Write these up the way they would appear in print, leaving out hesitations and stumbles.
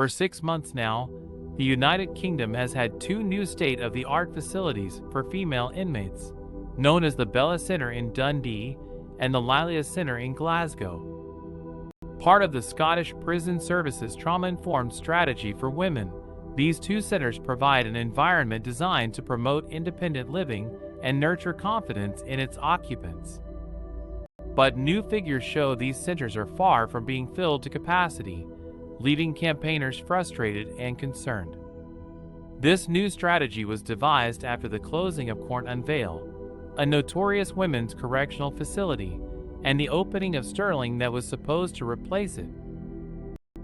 For 6 months now, the United Kingdom has had 2 new state-of-the-art facilities for female inmates, known as the Bella Centre in Dundee and the Lilia Centre in Glasgow. Part of the Scottish Prison Service's trauma-informed strategy for women, these 2 centres provide an environment designed to promote independent living and nurture confidence in its occupants. But new figures show these centres are far from being filled to capacity, leaving campaigners frustrated and concerned. This new strategy was devised after the closing of Corn Vale, a notorious women's correctional facility, and the opening of Stirling that was supposed to replace it.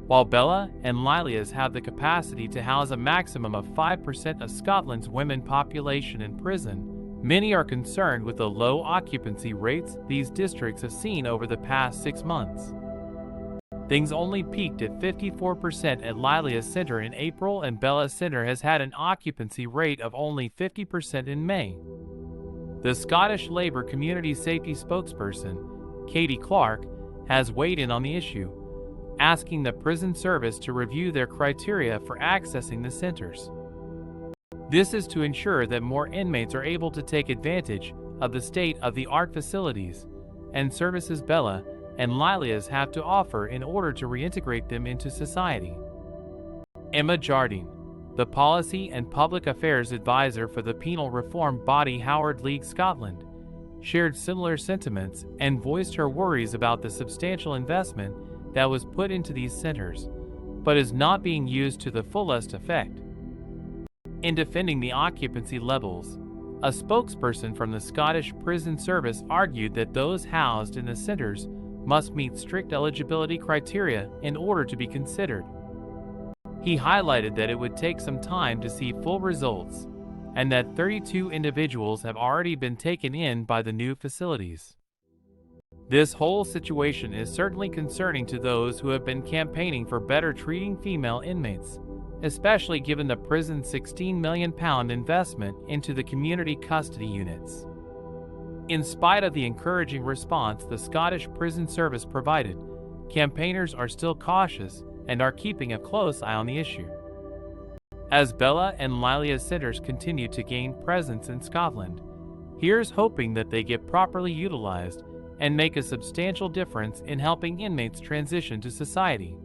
While Bella and Lilia's have the capacity to house a maximum of 5% of Scotland's women population in prison, many are concerned with the low occupancy rates these districts have seen over the past 6 months. Things only peaked at 54% at Lilia Centre in April, and Bella Centre has had an occupancy rate of only 50% in May. The Scottish Labour Community Safety spokesperson, Katie Clark, has weighed in on the issue, asking the prison service to review their criteria for accessing the centres. This is to ensure that more inmates are able to take advantage of the state-of-the-art facilities and services Bella and Lilia's have to offer in order to reintegrate them into society. Emma Jardine, the Policy and Public Affairs Advisor for the penal reform body Howard League Scotland, shared similar sentiments and voiced her worries about the substantial investment that was put into these centres, but is not being used to the fullest effect. In defending the occupancy levels, a spokesperson from the Scottish Prison Service argued that those housed in the centres must meet strict eligibility criteria in order to be considered. He highlighted that it would take some time to see full results, and that 32 individuals have already been taken in by the new facilities. This whole situation is certainly concerning to those who have been campaigning for better treating female inmates, especially given the prison's £16 million investment into the community custody units. In spite of the encouraging response the Scottish Prison Service provided, campaigners are still cautious and are keeping a close eye on the issue. As Bella and Lilia centres continue to gain presence in Scotland, here's hoping that they get properly utilized and make a substantial difference in helping inmates transition to society.